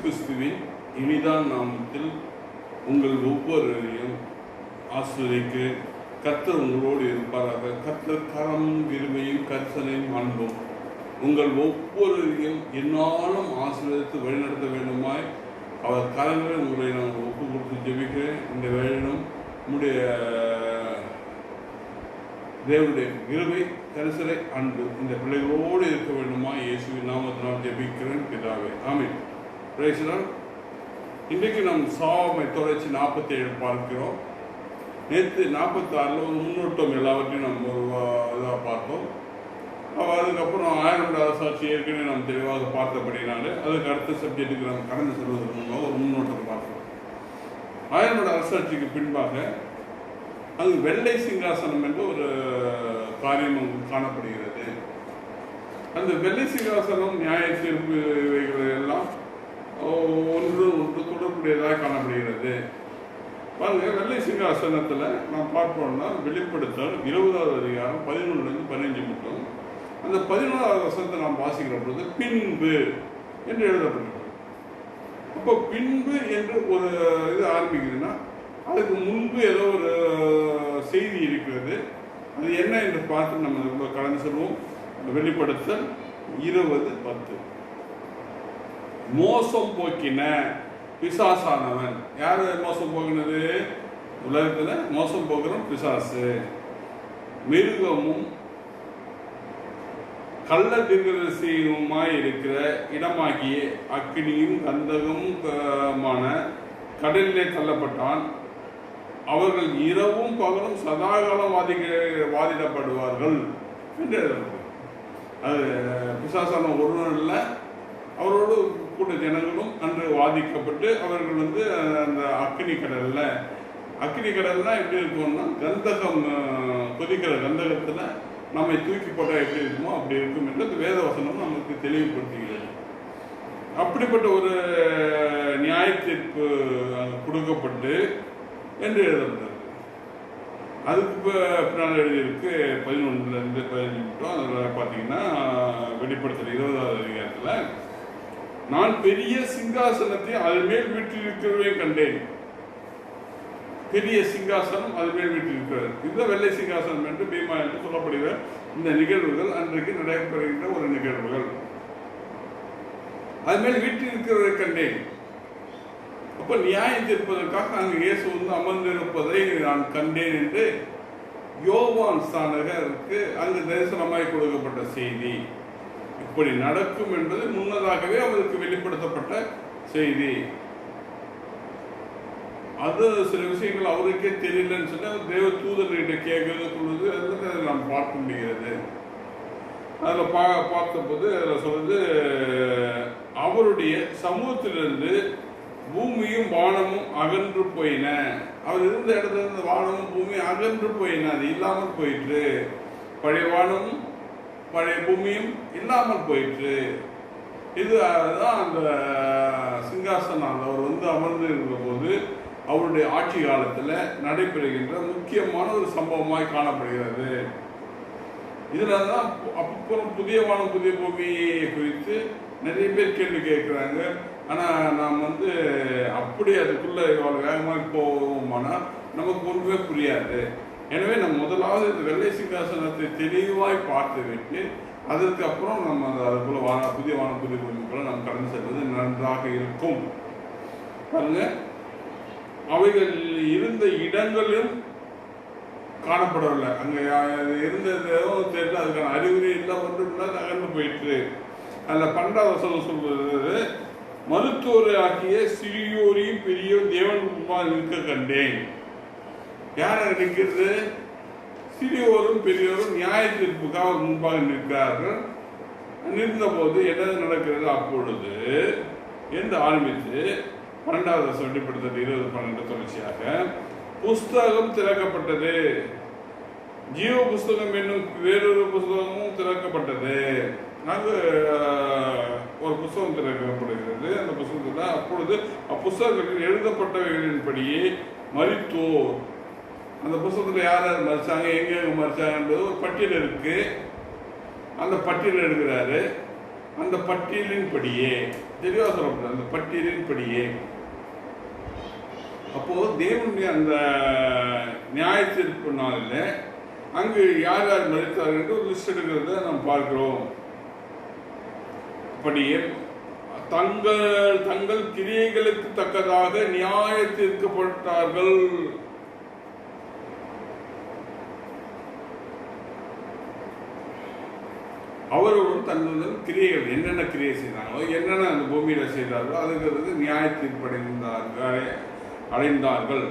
கிறிஸ்துவின் இனிதான நாமத்தில் உங்கள் ஒவ்வொருவரையும் ஆசிரியருக்கு கர்த்தர் உங்களோடு இருப்பாராக. கர்த்தர் கரம் விரும்பையும் கர்த்தனையும் அன்பும் உங்கள் ஒவ்வொருவரையும் என்னாலும் ஆசீர்வதித்து வழிநடத்த வேண்டுமாய் அவர் கரங்களை உங்களை நான் ஒப்பு கொடுத்து ஜெபிக்கிறேன். இந்த வேலையிலும் உங்களுடைய தேவனுடைய கிருபை கரிசலை அன்பு இந்த பிள்ளைகளோடு இருக்க வேண்டுமா இயேசுவின் நாமத்தினால் ஜெபிக்கிறேன் பிதாவே, ஆமென். Praise the Lord. இன்றைக்கு நாம் சாமை தொடர்ச்சி 47 பார்க்கிறோம். நேற்று 46 ஒரு முன்னோட்டம் எல்லாவற்றையும் நம்ம ஒரு இதாக பார்த்தோம். அதுக்கப்புறம் 1000 சாட்சி ஏற்கனவே நாம் தெளிவாக பார்த்தபடினாலே அதுக்கு அடுத்த சப்ஜெக்டுக்கு நாம் கடந்து செல்வதற்கு முன்பாக ஒரு முன்னோட்டத்தை பார்த்தோம். 1000 அரசாட்சிக்கு பின்பாக அங்கு வெள்ளை சிங்காசனம் என்று ஒரு காரியம் அங்கு காணப்படுகிறது. அந்த வெள்ளை சிங்காசனம் நியாய தீர்ப்பு எல்லாம் ஒன்று தொடர்புடையதாக காணப்படுகிறது. பாருங்க, வெள்ளை சிங்காசனத்தில் நாம் பார்ப்போம்னா வெளிப்படுத்தல் 20வது அதிகாரம் 11 15 மட்டும். அந்த 11வது வசனத்தை நாம் வாசிக்கிற பொழுது பின்பு என்று எழுதப்பட்டிருக்கிறது. அப்போ பின்பு என்று ஒரு இது ஆரம்பிக்குதுன்னா அதுக்கு முன்பு ஏதோ ஒரு செய்தி இருக்கிறது. அது என்ன என்று பார்த்து நம்ம ரொம்ப கடந்து செல்வோம். வெளிப்படுத்தல் 20:10. மோசம் போக்கின பிசாசானவன். யார் மோசம் போக்கினது? உலகத்தில் மோசம் போக்குறோம் பிசாசு. மிருகமும் கள்ள தீர்க்கதரிசியுமாய் இருக்கிற இடமாகிய அக்கினியும் கந்தகமுமான கடலிலே தள்ளப்பட்டான். அவர்கள் இரவும் பகலும் சதாகாலம் வாதிடப்படுவார்கள் என்று எழுதப்பட்டது. அது பிசாசான ஒருவன் இல்லை, அவரோடு கூட ஜனங்களும் அன்று வாதிக்கப்பட்டு அவர்கள் அந்த அக்கினி கடல்னா எப்படி இருக்கும்னா கந்தகம் கொதிக்கிற கந்தகத்தில் நம்மை தூக்கி போட்டால் எப்படி இருக்குமோ அப்படி இருக்கும் என்று வேத வசனம் நமக்கு தெளிவுபடுத்துகிறது. அப்படிப்பட்ட ஒரு நியாய தீர்ப்பு கொடுக்கப்பட்டு என்று எழுதப்பட்டது. அதுக்கு பின்னால் எழுதியிருக்கு 11 15 அதில் பார்த்தீங்கன்னா வெளிப்படுத்தல் 20வது அதிகாரத்தில் நான் பெரிய சிங்காசனத்தை அதன் மேல் வீட்டிலிருக்கிறவே கண்டேன். பெரிய சிங்காசனம் அது மேல் வீட்டிலிருக்கிறது. இந்த வெள்ளை சிங்காசனம் என்று பீமா என்று சொல்லப்படுகிற இந்த நிகழ்வுகள் அன்றைக்கு நடைபெறுகின்ற ஒரு நிகழ்வுகள். அது மேல் வீட்டில் இருக்கிறவரை கண்டேன். அப்போ நியாயம் தீர்ப்பதற்காக அங்கு இயேசு அமர்ந்திருப்பதை நான் கண்டேன் என்று யோவான் ஸ்நானகருக்கு அங்கு தரிசனமாய் கொடுக்கப்பட்ட செய்தி. இப்படி நடக்கும் என்பது முன்னதாகவே அவருக்கு வெளிப்படுத்தப்பட்ட செய்தி. அது சில விஷயங்கள் அவருக்கே தெரியலன்னு சொல்லி அவர் தேவ தூதர்கிட்ட கேட்கறது சொல்லுது. அதில் நாம் பார்க்க முடிகிறது. அதில் பார்த்தபோது அதில் சொல்றது, அவருடைய சமூகத்திலிருந்து பூமியும் வானமும் அகன்று போயின. அவர் இருந்த இடத்துல இருந்து வானமும் பூமியும் அகன்று போயின, அது இல்லாமல் போயிற்று. பழைய வானமும் பழைய பூமியும் இல்லாமல் போயிற்று. இதுதான் அந்த சிங்காசனம் அவர் அமர்ந்து இருந்த போது அவருடைய ஆட்சி காலத்தில் நடைபெறுகின்ற முக்கியமான ஒரு சம்பவமாய் காணப்படுகிறது. இதில் தான் அப்புறம் புதிய வானம் புதிய பூமியை குறித்து நிறைய பேர் கேள்வி கேட்குறாங்க. ஆனால் நாம் அப்படி அதுக்குள்ளே இவ்வளோ வேகமாக போவோமானால் நமக்கு ஒன்றுமே புரியாது. எனவே நம்ம முதலாவது இந்த வெள்ளை சிங்காசனத்தை தெளிவாய் பார்த்து விட்டு அதற்கு அப்புறம் நம்ம அதுக்குள்ள புதிய வானம் புதிய பூமிக்குள்ள நம்ம கடந்து செல்வது நன்றாக இருக்கும். பாருங்க, அவைகள் இருந்த இடங்களும் காணப்படவில்லை. அங்கே இருந்ததும் தெரியல, அதுக்கான அறிகுறி இல்லை, ஒன்றும் இல்லை, நகர்ந்து போயிட்டு. அதில் 12வது வசனம் சொல்றது, மருத்துவர் ஆகிய சிறியோரையும் பெரியோர் தேவன் முன்பாக நிற்க கண்டேன். யார் அங்கே நிற்கிறது? சிறியோரும் பெரியோரும் நியாய தீர்ப்புக்காக முன்பாக நிற்கிறார்கள். நின்ற போது என்ன நடக்கிறது? அப்பொழுது என்று ஆரம்பித்து 12வது வருஷம் வெளிப்படுத்தது 20:12 தொடர்ச்சியாக புஸ்தகம் திறக்கப்பட்டது. ஜீவ புஸ்தகம் என்னும் வேறொரு புஸ்தகமும் திறக்கப்பட்டது. அங்கு ஒரு புஸ்தகம் திறக்கப்படுகிறது. அந்த புஸ்தகத்தில் அப்பொழுது அப்புஸ்தகத்தில் எழுதப்பட்டவைகளின்படியே மரித்தோர், அந்த புஸ்தகத்தில் யார் யார் மறிச்சாங்க, எங்கே மறிச்சாங்கன்றது ஒரு பட்டியல் இருக்கு. அந்த பட்டியல் எடுக்கிறாரு. அந்த பட்டியலின்படியே தெளிவாக சொல்லப்படுது அந்த பட்டியலின்படியே. அப்போ தேவனுடைய அந்த நியாய தீர்ப்பு நாளில் அங்கு யார் யார் மதித்தார்கள் என்று ஒரு லிஸ்ட் எடுக்கிறத நாம் பார்க்கிறோம். அப்படியே தங்கள் தங்கள் கிரியைகளுக்கு தக்கதாக நியாய தீர்க்கப்பட்டார்கள். அவர்களும் தங்கள் கிரியைகள் என்னென்ன கிரியை செய்தாங்களோ, என்னென்ன அந்த பூமியில செய்தார்களோ அதுக்கு நியாய தீர்ப்படைந்தார்கள், அடைந்தார்கள்,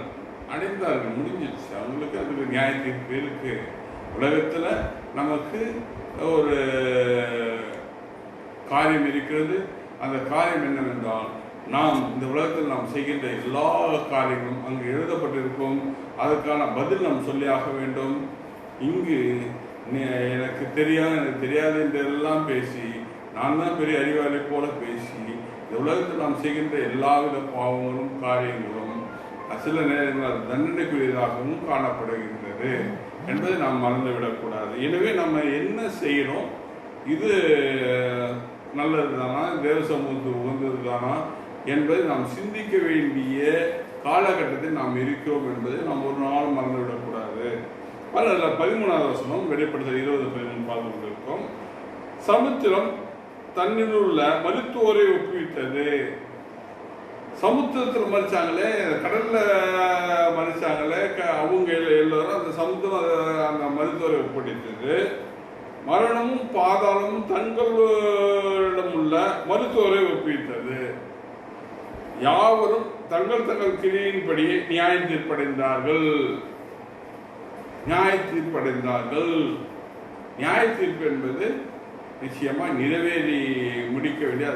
முடிஞ்சிச்சு. அவங்களுக்கு அதுக்கு நியாய தீர்ப்பு இருக்கு. உலகத்துல நமக்கு ஒரு காரியம் இருக்கிறது. அந்த காரியம் என்னவென்றால், நாம் இந்த உலகத்தில் நாம் செய்கின்ற எல்லா காரியங்களும் அங்கு எழுதப்பட்டிருக்கும். அதற்கான பதில் நாம் சொல்லியாக வேண்டும். இங்கு எனக்கு தெரியாது என்றெல்லாம் பேசி, நான் தான் பெரிய அறிவாளி போல பேசி, இந்த உலகத்தில் நாம் செய்கின்ற எல்லாவித பாவங்களும் காரியங்களும் சில நேரங்கள் தண்டனைக்குரியதாகவும் காணப்படுகின்றது என்பதை நாம் மறந்துவிடக்கூடாது. எனவே நம்ம என்ன செய்யணும், இது நல்லது தானா, தேவ சமூகத்துக்கு உகந்தது தானா என்பதை நாம் சிந்திக்க வேண்டிய காலகட்டத்தில் நாம் இருக்கிறோம் என்பதை நாம் ஒரு நாள் மறந்துவிடக்கூடாது. அதில் 13வது வசனம் வெளிப்படுத்தல் 20:13 பார்த்து கொண்டிருக்கோம். சமுத்திரம் தன்னில் உள்ள மருத்துவரை ஒப்புவித்தது. சமுத்திரத்தில் மறிச்சாங்களே, கடல்ல மறிச்சாங்களே, அவங்க எல்லாரும் அந்த சமுத்திரம் அந்த மருத்துவரை ஒப்படைத்தது. மரணமும் பாதாளமும் தங்களிடம் உள்ள மருத்துவரை ஒப்புவித்தது. யாவரும் தங்கள் தங்கள் கிரியின்படி நியாய தீர்ப்படைந்தார்கள். நியாய தீர்ப்படைந்தார்கள். நியாய தீர்ப்பு என்பது நிச்சயமா நிறைவேறி முடிக்க வேண்டிய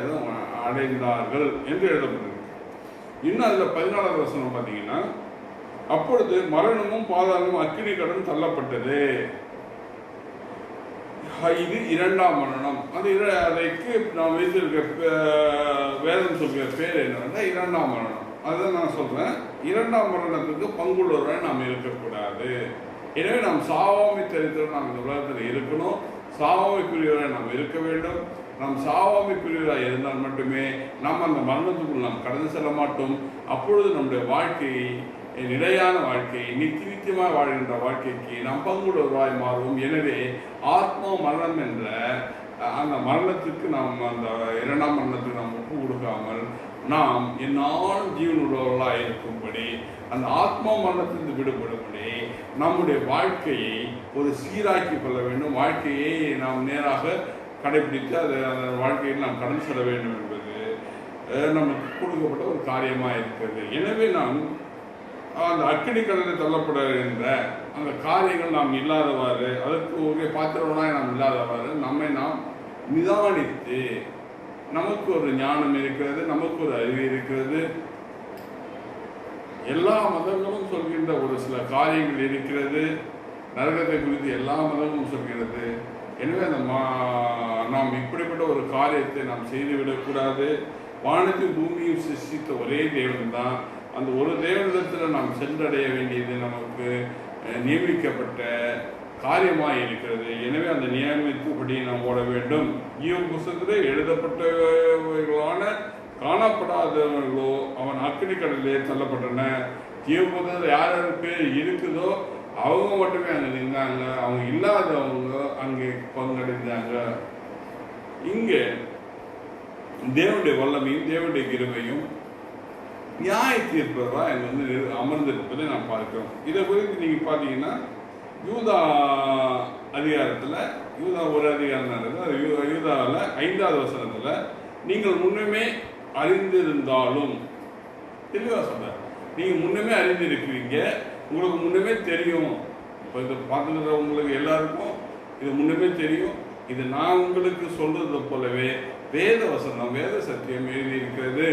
அடைந்தார்கள் என்று எழுதப்பட்டிருக்கு. இன்னும் அதில் 14வது வசனம் பார்த்தீங்கன்னா, அப்பொழுது மரணமும் பாதாளமும் அக்கினி கடன் தள்ளப்பட்டது. இது 2ஆம் மரணம். அதற்கு நாம் வைத்திருக்க வேதம் சொல்கிற பேர் என்னன்னா 2ஆம் மரணம். அதுதான் நான் சொல்றேன். 2ஆம் மரணத்துக்கு பங்குள்ளவராக நாம் இருக்கக்கூடாது. எனவே நாம் சாவாமை சரித்திரம் நாம் இந்த உலகத்தில் இருக்கணும். சாவாமைக்குரியவராக நாம் இருக்க வேண்டும். நாம் சாவாமைக்குரியவராக இருந்தால் மட்டுமே நாம் அந்த மரணத்துக்குள் நாம் கடந்து செல்ல மாட்டோம். அப்பொழுது நம்முடைய வாழ்க்கையை, நிலையான வாழ்க்கையை, நித்தியமாக வாழ்கின்ற வாழ்க்கைக்கு நாம் பங்குள்ளவராய் மாறுவோம். எனவே ஆத்மா மரணம் என்ற அந்த மரணத்துக்கு நாம், அந்த 2ஆம் மரணத்துக்கு நாம் ஒப்பு கொடுக்காமல் நாம் என்னாலும் ஜீவனுள்ளவர்களாக இருக்கும்படி, அந்த ஆத்மா மரணத்திலிருந்து விடுபடும்படி நம்முடைய வாழ்க்கையை ஒரு சீராக்கி கொள்ள வேண்டும். வாழ்க்கையை நாம் நேராக கடைபிடித்து அந்த வாழ்க்கையில் நாம் கடந்து செல்ல வேண்டும் என்பது நமக்கு கொடுக்கப்பட்ட ஒரு காரியமாக இருக்கிறது. எனவே நாம் அந்த அக்கினி கடலில் தள்ளப்படுகின்ற அந்த காரியங்கள் நாம் இல்லாதவாறு, அதற்கு ஒரு பாத்திரங்களாக நாம் இல்லாதவாறு நம்மை நாம் நிதானித்து, நமக்கு ஒரு ஞானம் இருக்கிறது, நமக்கு ஒரு அறிவு இருக்கிறது. எல்லா மதங்களும் சொல்கின்ற ஒரு சில காரியங்கள் இருக்கிறது. நரகத்தை குறித்து எல்லா மதங்களும் சொல்கிறது. எனவே அந்த நாம் இப்படிப்பட்ட ஒரு காரியத்தை நாம் செய்துவிடக்கூடாது. வானத்தையும் பூமியும் சிருஷ்டித்த ஒரே தேவன் தான். அந்த ஒரு தேவனிடத்தில் நாம் சென்றடைய வேண்டியது நமக்கு நியமிக்கப்பட்ட காரியமாக இருக்கிறது. எனவே அந்த நியமித்தபடி நாம் ஓட வேண்டும். ஈவ புத்தகத்தில் எழுதப்பட்டவர்களான காணப்படாதவர்களோ அவன் அக்கினி கடலிலே தள்ளப்பட்டன. ஜீவ புத்தகத்தில் யார் யார் பேர் இருக்குதோ அவங்க மட்டுமே அங்கே நின்றாங்க. அவங்க இல்லாதவங்க அங்கே பங்கடைந்தாங்க. இங்கே தேவனுடைய வல்லமையும் தேவனுடைய கிருபையும் நியாய தீர்ப்பதா அங்கே அமர்ந்திருப்பதை நாம் பார்க்கிறோம். இதை குறித்து நீங்கள் பார்த்தீங்கன்னா யூதா அதிகாரத்தில், யூதா ஒரு அதிகாரம் நடக்குது. யூதாவில் 5வது வசனத்தில், நீங்கள் முன்னமே அறிந்திருந்தாலும், தெளிவாக சொல்றார், நீங்கள் முன்னமே அறிந்திருக்கிறீங்க, உங்களுக்கு முன்னமே தெரியும். இப்போ இதை பார்த்துக்கிறவங்களுக்கு எல்லாருக்கும் இது முன்னமே தெரியும். இது நான் உங்களுக்கு சொல்றது போலவே வேத வசனம், வேத சத்தியம் எழுதியிருக்கிறது.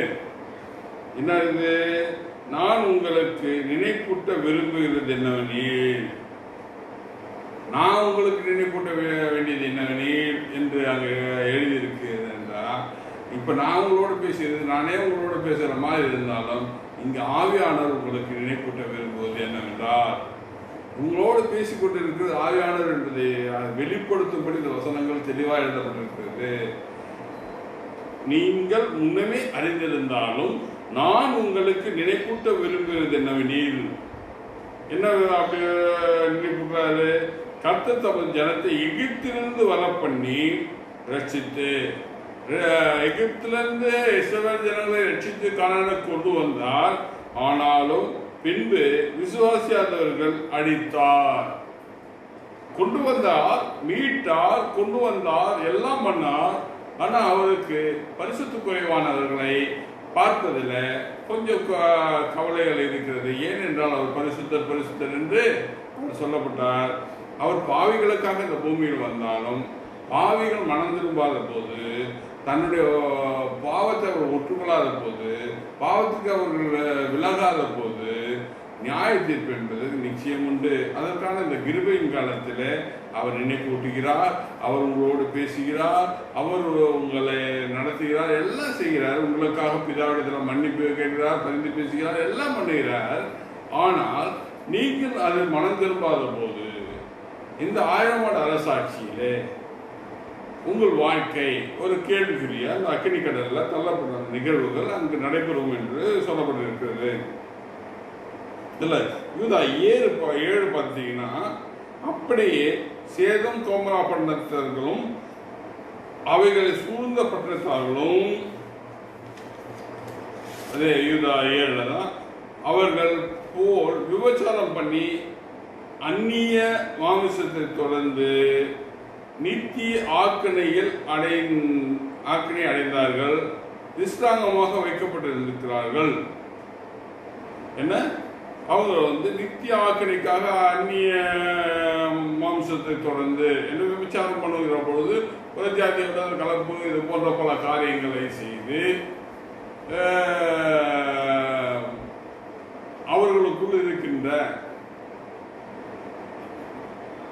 என்ன இது? நான் உங்களுக்கு நினைப்பூட்ட விரும்புகிறது என்னவெனில், நான் உங்களுக்கு நினைப்பூட்ட வேண்டியது என்னவெனில் என்று அங்கே எழுதியிருக்கிறது என்றால், இப்போ நான் உங்களோட பேசுகிறது, நானே உங்களோட பேசுகிற மாதிரி இருந்தாலும் இங்கே ஆவியானவர் உங்களுக்கு நினைப்பூட்ட விரும்புவது என்னவென்றால், உங்களோடு பேசிக்கொண்டு இருக்கிறது ஆவியானவர் என்பதை வெளிப்படுத்தும்படி இந்த வசனங்கள் தெளிவாக எழுதப்பட்டிருக்கிறது. நீங்கள் முன்னமே அறிந்திருந்தாலும் நான் உங்களுக்கு நினைப்பூட்ட விரும்புகிறது என்னவெனில், என்ன அப்படி நினைப்புறாரு? கர்த்தர் தமது ஜனத்தை எகிப்திலிருந்து வர பண்ணி ரட்சித்து, எகிப்திலிருந்து இஸ்ரவேல் ஜனங்களை ரட்சித்து கானானுக்கு கொண்டு வந்தார். ஆனாலும் பின்பு விசுவாசியாதவர்கள் அடித்தார். கொண்டு வந்தார், மீட்டார், கொண்டு வந்தார், எல்லாம் பண்ணார். ஆனா அவருக்கு பரிசுத்த குறைவானவர்களை பார்ப்பதில் கொஞ்சம் கவலைகள் இருக்கிறது. ஏனென்றால் அவர் பரிசுத்தர் என்று சொல்லப்பட்டார். அவர் பாவிகளுக்காக இந்த பூமியில் வந்தாலும் பாவிகள் மனம் திரும்பாத போது, தன்னுடைய பாவத்தை அவர் ஒற்றுக்கொள்ளாத போது, பாவத்துக்கு அவர்கள் விலகாத போது நியாய தீர்ப்பு என்பது நிச்சயம் உண்டு. அதற்கான இந்த கிருபையின் காலத்தில் அவர் நினைப்பு ஊட்டுகிறார், அவர் உங்களோடு பேசுகிறார், அவர் உங்களை நடத்துகிறார், எல்லாம் செய்கிறார். உங்களுக்காக பிதாவிடத்தில் மன்னிப்பு கேட்கிறார், பரிந்து பேசுகிறார், எல்லாம் பண்ணுகிறார். ஆனால் நீங்கள் அது மனம் திரும்பாத போது இந்த 1000 ஆண்டு அரசாட்சியிலே உங்கள் வாழ்க்கை ஒரு கேள்விக்குரிய அந்த அக்கினி கடலில் தள்ளப்பட்ட நிகழ்வுகள் அங்கு நடைபெறும் என்று சொல்லப்பட்டிருக்கிறது. இல்லை, யூதா 7 பார்த்தீங்கன்னா அப்படியே சேதம் கோமரா பட்டணத்தார்களும் அவைகளை சூழ்ந்த பட்டணத்தார்களும், அதே யூதா 7 தான், அவர்கள் போல் விபச்சாரம் பண்ணி அந்நிய மாமிசத்தை தொடர்ந்து நித்திய ஆக்கினையில் அடைந்தார்கள். நிஷ்டாங்கமாக வைக்கப்பட்டிருக்கிறார்கள். என்ன, அவங்க நித்திய ஆக்கினைக்காக அந்நிய மாம்சத்தை தொடர்ந்து என்ன விபச்சாரம் பண்ணுகிற பொழுது ஒரு ஜாதியோட கலப்பு இது போன்ற பல காரியங்களை செய்து அவர்களுக்குள் இருக்கின்ற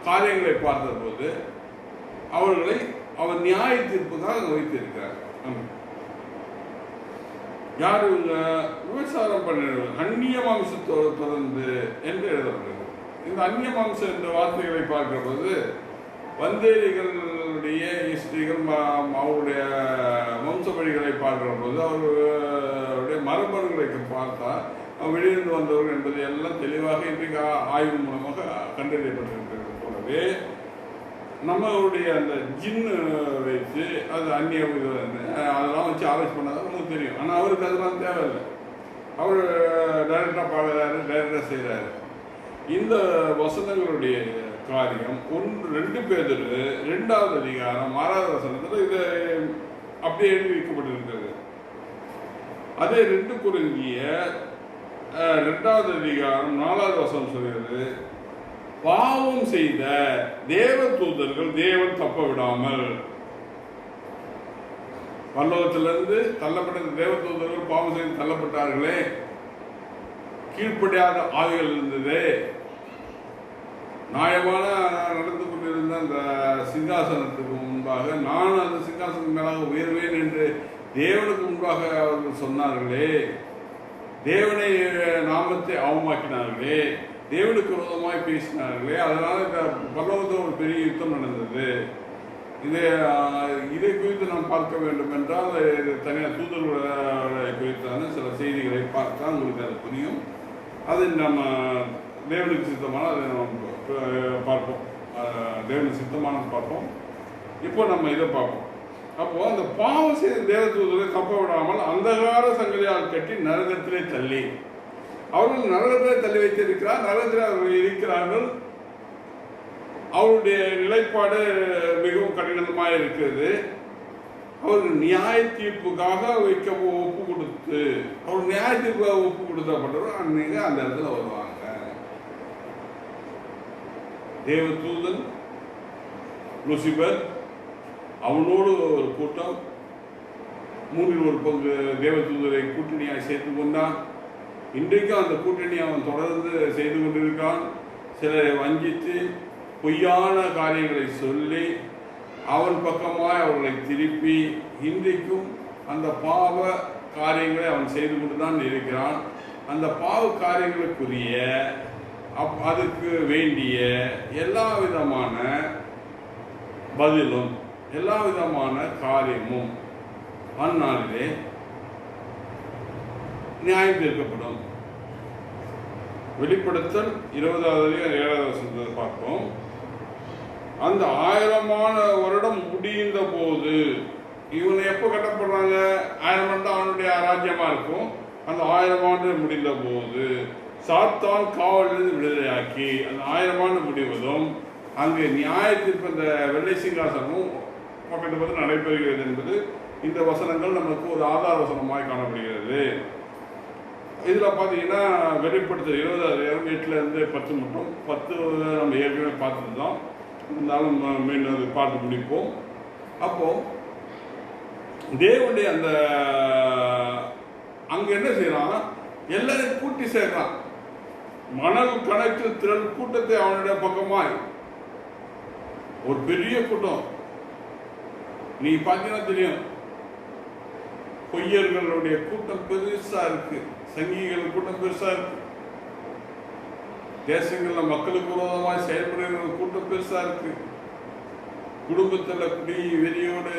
காரியங்களை பார்த்தபோது அவர்களை அவர் நியாய தீர்ப்புக்காக வைத்திருக்கிறார். யார் இவங்க? விபச்சாரம் பண்ணுறவர்கள், அந்நிய மாம்சத்தோடு தொடர்ந்து என்று எழுதப்படுகிறது. இந்த அந்நிய மாம்சம் என்ற வார்த்தைகளை பார்க்கிற போது வந்தேரிகளுடைய ஸ்திரீகள் அவருடைய வம்ச வழிகளை பார்க்கிற போது அவருடைய மரபணுகளை பார்த்தா வெளியிருந்து வந்தவர்கள் என்பதை எல்லாம் தெளிவாக இன்றைக்கு ஆய்வு மூலமாக கண்டறியப்பட்டிருக்கிறது. போலவே நம்மளுடைய அந்த ஜின்னு வச்சு அது அந்நிய அதெல்லாம் வச்சு ஆராய்ச்சி பண்ணாதான் நமக்கு தெரியும். ஆனால் அவருக்கு அதெல்லாம் தேவையில்லை. அவர் டைரக்டாக பார்க்குறாரு, டைரக்டாக செய்கிறாரு. இந்த வசனங்களுடைய காரியம் 2 பேதுரு 2வது அதிகாரம் 6வது வசனத்தில் இது அப்படியே எழுதி வைக்கப்பட்டிருக்கிறது. அதே 2 கொரிந்தியர் 2வது அதிகாரம் 4வது வசனம் சொல்கிறது, பாவம் செய்த தேவ தூதர்கள் தேவன் தப்ப விடாமல். பரலோகத்திலிருந்து தள்ளப்பட்ட தேவ தூதர்கள் பாவம் செய்து தள்ளப்பட்டார்களே, கீழ்ப்படியாத ஆவிகள் இருந்தது. நியாயமான நடந்து கொண்டிருந்த அந்த சிங்காசனத்துக்கு முன்பாக நான் அந்த சிங்காசனத்தின் மேலாக உயர்வேன் என்று தேவனுக்கு முன்பாக அவர்கள் சொன்னார்களே, தேவனை நாமத்தை அவமாக்கினார்களே, தேவனுக்கு விரோதமாய் பேசினார்களே, அதனால இந்த பரலோகத்தில் ஒரு பெரிய யுத்தம் நடந்தது. இதை குறித்து நாம் பார்க்க வேண்டும் என்றால் தனியார் தூதர்களை குறித்தான சில செய்திகளை பார்த்தா உங்களுக்கு அது புரியும். அது நம்ம தேவனுக்கு சித்தமான அதை நம்ம பார்ப்போம், தேவனுக்கு சித்தமானது பார்ப்போம். இப்போ நம்ம இதை பார்ப்போம். அப்போ அந்த பாவம் செய்த தேவ தூதர்களை தப்ப விடாமல் அந்தகார சங்கதியால் கட்டி நரகத்திலே தள்ளி, அவர்கள் நரகத்திலே தள்ளி வைத்திருக்கிறார். நரகத்தில் அவர்கள் இருக்கிறார்கள். அவருடைய நிலைப்பாடு மிகவும் கடினமாக இருக்கிறது. அவர்கள் நியாய தீர்ப்புக்காக ஒப்பு கொடுத்து, அவர் நியாய தீர்ப்புக்காக ஒப்பு கொடுத்தப்பட்டவர் அன்னைக்கு அந்த இடத்துல வருவாங்க. தேவ தூதன் லூசிபர், அவனோடு ஒரு கூட்டம் 3/4 தேவ தூதரை கூட்டணியாக சேர்த்து கொண்டான். இன்றைக்கும் அந்த கூட்டணி அவன் தொடர்ந்து செய்து கொண்டிருக்கான். சிலரை வஞ்சித்து பொய்யான காரியங்களை சொல்லி அவன் பக்கமாய் அவர்களை திருப்பி இன்றைக்கும் அந்த பாவ காரியங்களை அவன் செய்து கொண்டு தான் இருக்கிறான். அந்த பாவ காரியங்களுக்குரிய அதுக்கு வேண்டிய எல்லா விதமான பதிலும் எல்லா விதமான காரியமும் அந்நாளிலே நியாயம் தீர்க்கப்படும். வெளிப்படுத்தல் 20வது 7வது வசனத்தை பார்ப்போம். அந்த 1000 வருடம் முடிந்த போது, இவனை எப்போ கட்டப்படுறாங்க? 1000 ஆண்டு அவனுடைய ராஜ்யமா இருக்கும். அந்த 1000 ஆண்டு முடிந்த போது சாத்தான் காவலிலிருந்து விடுதலையாக்கி அந்த 1000 ஆண்டு முடிவதும் அங்கே நியாய தீர்ப்பு இந்த வெள்ளை சிங்காசனமும் பக்கத்து பக்கத்தில் நடைபெறுகிறது என்பது இந்த வசனங்கள் நமக்கு ஒரு ஆதார வசனமாய் காணப்படுகிறது. இதில் பார்த்தீங்கன்னா வெளிப்படுத்தல் 20:8 10 மட்டும் 10 நம்ம ஏற்கனவே பார்த்துட்டு தான், இருந்தாலும் மீண்டும் அதை பார்த்து முடிப்போம். அப்போ தேவனுடைய அந்த அங்க என்ன செய்யறான்? எல்லாரையும் கூட்டி சேர்றான். மணல் கணக்கில் திரள் கூட்டத்தை அவனுடைய பக்கமாய் ஒரு பெரிய கூட்டம். நீ பார்த்தீங்கன்னா தெரியும், பொய்யர்களுடைய கூட்டம் பெருசா இருக்கு, சங்கிகள் கூட்டம் பெருசா இருக்கு, தேசங்கள்ல மக்களுக்கு விரோதமாய் செயல்படுகிற கூட்டம் பெருசா இருக்கு, குடும்பத்துல குடி வெறியோடு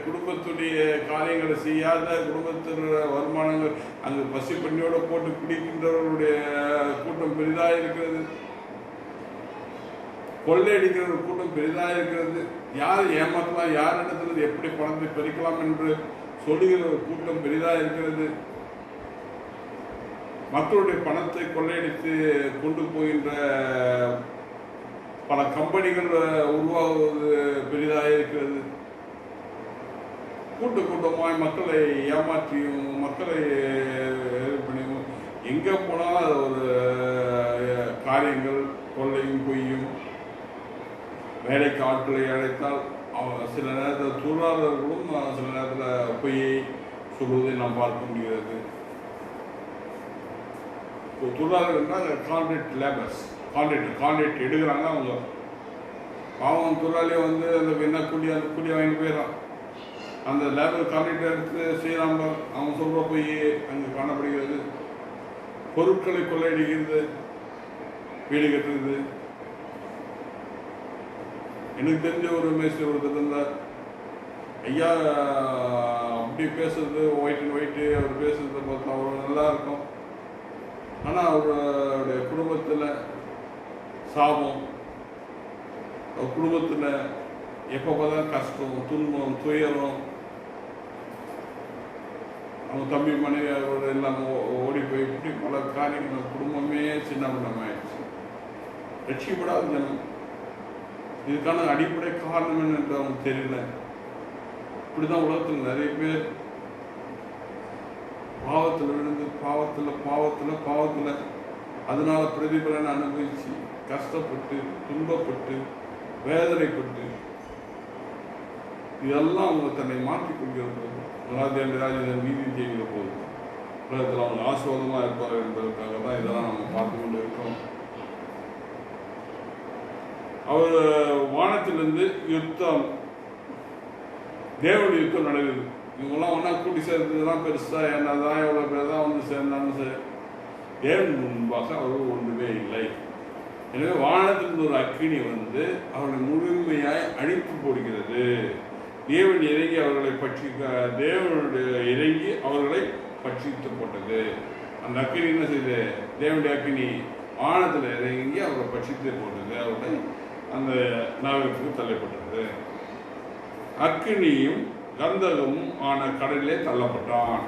குடும்பத்துடைய காரியங்களை செய்யாத, குடும்பத்தில் வருமானங்கள் அங்கு பசி பண்ணியோட போட்டு குடிக்கின்றவர்களுடைய கூட்டம் பெரிதாக இருக்கிறது, கொள்ளையடிக்கிற கூட்டம் பெரிதாக இருக்கிறது, யார் ஏமாற்றலாம், யார் இடத்துல எப்படி பணத்தை பெருக்கலாம் என்று சொல்லுகிற ஒரு கூட்டம் பெரிதாக இருக்கிறது, மக்களுடைய பணத்தை கொள்ளையடித்து கொண்டு போகின்ற பல கம்பெனிகள் உருவாகுவது பெரிதாக இருக்கிறது. கூட்டமாய் மக்களை ஏமாற்றியும் மக்களை பண்ணியும் எங்கே போனால் ஒரு காரியங்கள் கொள்ளையும் பொய்யும். வேலைக்கு ஆட்களை அழைத்தால் சில நேரத்தில் தொழிலாளர்களும் சில நேரத்தில் பொய்யை சொல்வதை நாம் பார்க்க முடிகிறது. தொழிலாளர்கள்னால் கான்ட்ராக்ட் லேபர்ஸ், கான்ட்ராக்ட் எடுக்கிறாங்க. அவங்க பாவம் தொழிலாளியை வந்து அந்த என்ன கூலி அந்த கூலி வாங்கி போயிடறான். அந்த லேபர் கான்ட்ராக்ட் எடுத்து செய்யறாங்க, அவன் சொல்ற போய் அங்கே காணப்படுகிறது. பொருட்களை கொள்ளையடிக்கிறது, வீடு கட்டுறது. எனக்கு தெரிஞ்ச ஒரு மேஸ்திரி ஒருத்தர் இருந்தார். ஐயா அப்படி பேசுறது ஒயிட் அண்ட் ஒயிட்டு, அவர் பேசுறதை பார்த்தா அவ்வளோ நல்லா இருக்கும். ஆனால் அவருடைய குடும்பத்தில் சாபம், குடும்பத்தில் எப்போ பார்த்தா கஷ்டம், துன்பம், துயரம். அவங்க தம்பி மனைவி அவரோட எல்லாம் ஓடி போய் இப்படி பல காரியங்கள், குடும்பமே சின்ன பின்னமாயிடுச்சு. ரட்சிக்கப்படாத ஜனம். இதுக்கான அடிப்படை காரணம் என்னன்னு அவங்களுக்கு தெரியல. இப்படிதான் உலகத்தில் நிறைய பேர் பாவத்தில் விழுந்து பாவத்தில் அதனால பிரதிபலனை அனுபவிச்சு கஷ்டப்பட்டு துன்பப்பட்டு வேதனைப்பட்டு இதெல்லாம் அவங்க தன்னை மாற்றிக் கொள்கிற போது ராஜேந்திராஜன் நீதி செய்கிற போது உலகத்தில் அவங்க ஆசுவாதமாக இருப்பார்கள் என்பதற்காக தான் இதெல்லாம் நம்ம பார்த்து கொண்டு இருக்கோம். அவர் வானத்திலிருந்து யுத்தம், தேவனுடைய யுத்தம் நடக்குது. இவங்கெல்லாம் ஒன்றா கூட்டி சேர்ந்ததுலாம் பெருசாக என்னதான் எவ்வளோ பேர் தான் வந்து சேர்ந்தாலும் சரி, தேவன் முன்பாக அவர் ஒன்றுமே இல்லை. எனவே வானத்திலிருந்து ஒரு அக்கினி வந்து அவர்களை முழுமையாய் அழித்து போடுகிறது. தேவன் இறங்கி அவர்களை பட்சித்து போட்டது. அந்த அக்கினி என்ன செய்யுது? தேவனுடைய அக்கினி வானத்தில் இறங்கி அவர்களை பட்சித்து போட்டது. அவர்களை அந்த நரகத்துக்கு தள்ளப்பட்டது. அக்கினியும் கந்தகமும் ஆன கடலிலே தள்ளப்பட்டான்.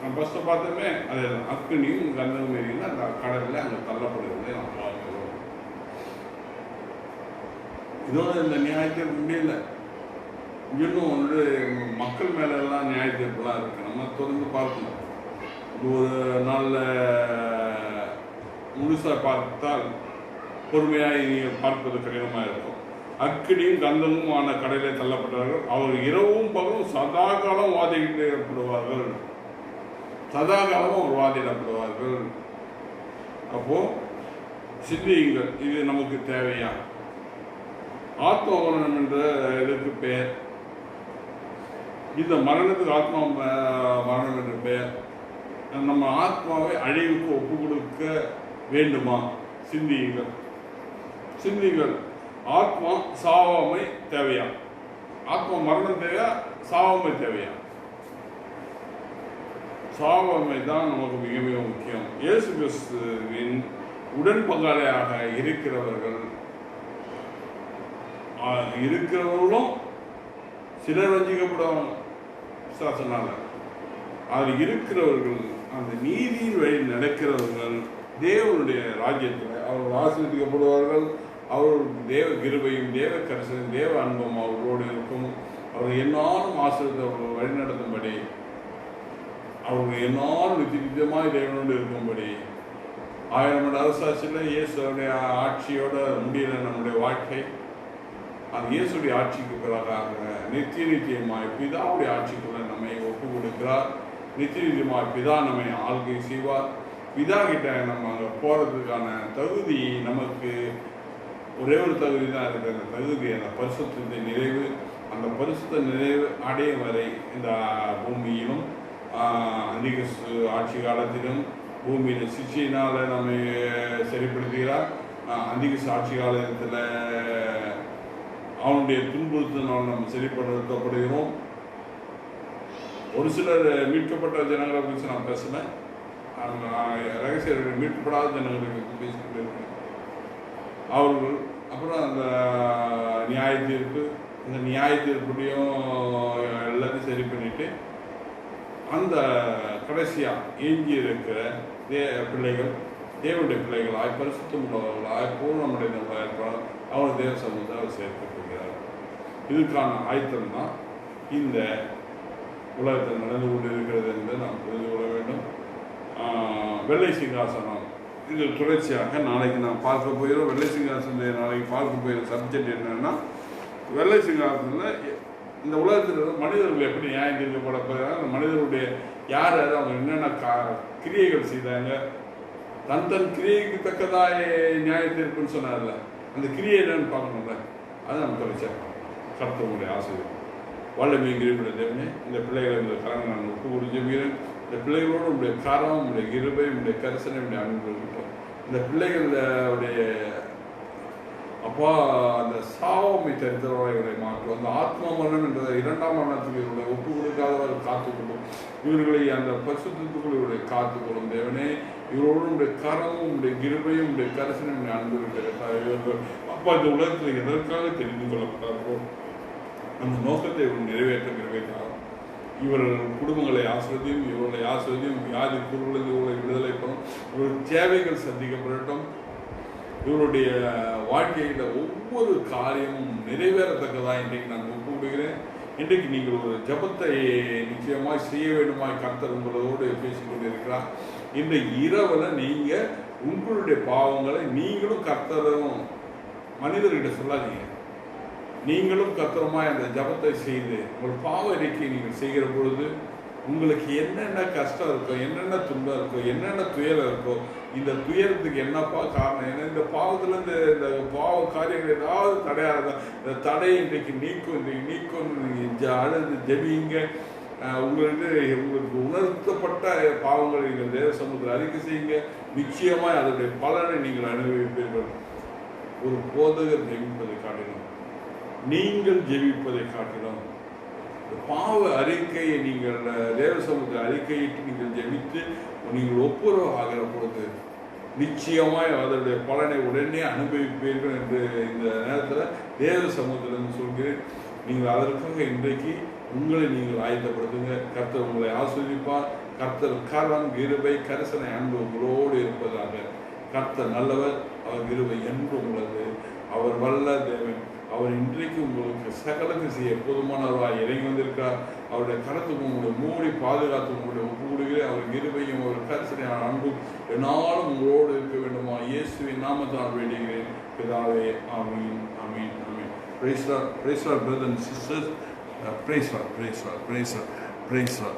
நம்ம ஃபஸ்ட்டு பார்த்தோமே, அது அக்கினியும் கந்தகம் எரியுன்னா அந்த கடலில் அங்கே தள்ளப்படுகிறது நம்ம பார்க்கிறோம். இதோட இந்த நியாயத்தீர்ப்பு முடியல. இன்னும் வந்து மக்கள் மேலெல்லாம் நியாயத்தீர்ப்புலாம் இருக்கு. நம்ம தொடர்ந்து பார்க்கணும். ஒரு நாளில் முழுசாக பார்த்தால் பொறுமையாக பார்ப்பது கடினமாக இருக்கும். அக்கினியும் கந்தமும் ஆன கடலிலே தள்ளப்பட்டார்கள். அவர் இரவும் பகலும் சதா காலம் வாதிடப்படுவார்கள். சதா காலமும் அவர் வாதிடப்படுவார்கள். அப்போ சிந்தியுங்கள், இது நமக்கு தேவையா? ஆத்ம மரணம் என்ற இதற்கு பெயர். இந்த மரணத்துக்கு ஆத்மா மரணம் என்ற பெயர். நம்ம ஆத்மாவை அழிவுக்கு ஒப்பு கொடுக்க வேண்டுமா? சிந்தியுங்கள். ஆத்மா சாவாமை தேவையா? ஆத்மா மரணம் தேவையா? சாவாமை தேவையா? சாவமை தான் நமக்கு மிக மிக முக்கியம். இயேசு கிறிஸ்துவின் உடன் பங்காளியாக இருக்கிறவர்களும் சிலர் வஞ்சிக்கப்படுவாங்க சாசனால. அதில் இருக்கிறவர்கள், அந்த நீதியின் வழி நடக்கிறவர்கள் தேவனுடைய ராஜ்யத்தில் அவர்கள் ஆசீர்வதிக்கப்படுவார்கள். அவர்களுக்கு தேவ கிருபையும் தேவ கரிசனையும் தேவ அன்பும் அவர்களோடு இருக்கும். அவர்கள் என்னாலும் ஆசீர்வதித்து அவர்கள் வழிநடத்தும்படி, அவர்கள் என்னாலும் நித்தியமாய் தேவனோடு இருக்கும்படி, 1000 ஆண்டு அரசாட்சியில் இயேசுடைய ஆட்சியோட முடியல நம்முடைய வாழ்க்கை. அந்த இயேசுடைய ஆட்சிக்கு பிறகாக நித்தியமாய் பிதாவுடைய ஆட்சிக்குள்ள நம்மை ஒப்பு கொடுக்கிறார். நித்தியமாய் பிதா நம்மை ஆள்கை செய்வார். பிதா கிட்ட நம்ம அங்கே போகிறதுக்கான தகுதி நமக்கு ஒரே ஒரு தகுதி தான் இருக்குது. அந்த தகுதி, அந்த பரிசுத்தத்தின் நிறைவு, அந்த பரிசுத்த நிறைவு அடையும் வரை இந்த பூமியிலும் அந்திகிறிஸ்து ஆட்சி காலத்திலும் பூமியில் சிக்ஷையினால் நம்மை சரிப்படுத்துகிறார். அந்திகிறிஸ்து ஆட்சி காலத்தில் அவனுடைய துன்புறுத்தினால் நம்ம சரிப்படுத்தப்படுகிறோம். ஒரு சிலர் மீட்கப்பட்ட ஜனங்களை குறித்து நான் பேசுனேன். ரகசிய மீட்கப்படாத ஜனங்களுக்கு பேசிக்கிட்டு இருக்கேன். அவர்கள் அப்புறம் அந்த நியாய தீர்ப்பு, இந்த நியாய தீர்ப்புடையும் எல்லாத்தையும் சரி பண்ணிட்டு அந்த கடைசியாக எஞ்சி இருக்கிற பிள்ளைகள் தேவனுடைய பிள்ளைகளாய் பரிசுத்தம் உள்ளவர்களாய் பூர்ணமடைந்தவர்களாக இருக்கிறார். அவர் தேவ சமூகத்தை அவர் சேர்க்கப்படுகிறார். இதுக்கான ஆயத்தம் தான் இந்த உலகத்தில் நடந்து கொண்டு இருக்கிறது என்று நாம் புரிந்து கொள்ள வேண்டும். வெள்ளை சிங்காசனம், இது தொடர்ச்சியாக நாளைக்கு நாம் பார்க்க போயிடும். வெள்ளை சிங்காசனத்தை நாளைக்கு பார்க்க போயிற சப்ஜெக்ட் என்னன்னா, வெள்ளை சிங்காசனத்தில் இந்த உலகத்தில் மனிதர்கள் எப்படி நியாயம் தீர்க்கப்பட போகிறாங்க, அந்த மனிதர்களுடைய யார் அவங்க என்னென்ன கிரியைகள் செய்தாங்க, தன் கிரியைக்கு தக்கதாய நியாய தீர்ப்புன்னு சொன்னார்ல, அந்த கிரியை என்னன்னு பார்க்கணும்ல, அது நம்ம தொடர்ச்சியாக கர்த்தருடைய ஆசிரியர் வல்லமை கிருபையுள்ள தேவனே, இந்த பிள்ளைகளை இந்த கரங்களை நான் ஒப்பு கொடுக்கிறேன். இந்த பிள்ளைகளோடு உங்களுடைய கரம், உங்களுடைய கிருபை, உங்களுடைய கரிசனை, உங்களுடைய அன்பு இருக்கட்டும். இந்த பிள்ளைகளுடைய அப்பா அந்த சாவமை தரித்திரவாய்களை மாற்றும். அந்த ஆத்ம மரணம் என்ற 2ஆம் மரணத்துக்கு இவருடைய ஒப்பு கொடுக்காதவர்கள் காத்துக்கொள்ளும். இவர்களை அந்த பரிசுத்தத்துக்குள் இவருடைய காத்துக்கொள்ளும் தேவனே. இவரோடு உங்களுடைய கரமும், உங்களுடைய கிருபையும், உங்களுடைய கரிசனை, உங்களுடைய அன்பு இருக்கிற அப்பா இந்த உலகத்தில் எதற்காக தெரிந்து கொள்ளப்பட்டார்களோ அந்த நோக்கத்தை இவர்கள் நிறைவேற்ற நிறைவேற்றாகும். இவர்கள் குடும்பங்களை ஆசிரியதையும், இவர்களை ஆசிரியதையும், வியாதி பொருள்களுக்கு இவர்களை விடுதலை பண்ணும். இவர்கள் தேவைகள் சந்திக்கப்படட்டும். இவருடைய வாழ்க்கையில் ஒவ்வொரு காரியமும் நிறைவேறத்தக்கதாக இன்றைக்கு நான் ஒப்பு விடுகிறேன். இன்றைக்கு நீங்கள் ஒரு ஜபத்தை நிச்சயமாய் செய்ய வேண்டுமாய் கர்த்தர் உங்களோடு பேசிக்கொண்டிருக்கிறார். இன்றைக்கு இரவில் நீங்கள் உங்களுடைய பாவங்களை நீங்களும் கர்த்தரும் மனிதர்கிட்ட சொல்லாதீங்க. நீங்களும் கர்த்தருமாய் அந்த ஜபத்தை செய்து உங்கள் பாவ அறிக்கை நீங்கள் செய்கிற பொழுது உங்களுக்கு என்னென்ன கஷ்டம் இருக்கோ, என்னென்ன துன்பம் இருக்கோ, என்னென்ன துயரம் இருக்கோ, இந்த துயரத்துக்கு என்னப்பா காரணம், ஏன்னா இந்த பாவத்துலேருந்து இந்த பாவ காரியங்கள் ஏதாவது தடையாக இந்த தடையை இன்றைக்கு நீக்கும் அழுது ஜெபிங்க. உங்களுக்கு உணர்த்தப்பட்ட பாவங்களை நீங்கள் தேவ சமூகத்தில் அறிக்கை செய்யுங்க. நிச்சயமாக அதனுடைய பலனை நீங்கள் அனுபவிப்பீர்கள். ஒரு போதகர் ஜெபிப்பதை காட்டினோம், நீங்கள் ஜெபிப்பதை காட்டினோம். பாவ அறிக்கையை நீங்கள் தேவ சமூகத்தில் அறிக்கையிட்டு நீங்கள் ஜெபித்து நீங்கள் ஒப்புரவு ஆகிற பொழுது நிச்சயமாய் அதனுடைய பலனை உடனே அனுபவிப்பீர்கள் என்று இந்த நேரத்தில் தேவ சமூகத்திலிருந்து சொல்கிறேன். நீங்கள் அதற்காக இன்றைக்கு உங்களை நீங்கள் ஆயத்தப்படுத்துங்க. கர்த்தர் உங்களை ஆஸ்வதிப்பார். கர்த்தர் கரம், கிருபை, கரிசனை, அன்பு உங்களோடு இருப்பதாக. கர்த்தர் நல்லவர், அவர் கிருபை என்றும் உள்ளது. அவர் வல்ல தேவன். அவர் இன்றைக்கு உங்களுக்கு சகலத்தை செய்ய போதுமானவராக இறங்கி வந்திருக்கிறார். அவருடைய கருத்துக்கு உங்களுடைய மூடி பாதுகாத்து உங்களுடைய ஒப்பு கொடுக்கிறேன். அவர் கிருபையும் அவர் கரிசனையான அன்பும் என்னாலும் உங்களோடு இருக்க வேண்டுமா இயேசுவின் நாமத்தால் வேண்டுகிறேன் பிதாவே. ஆமீன், ஆமீன், ஆமீன். Praise God, brothers and sisters. Praise God, praise God, praise God, praise God.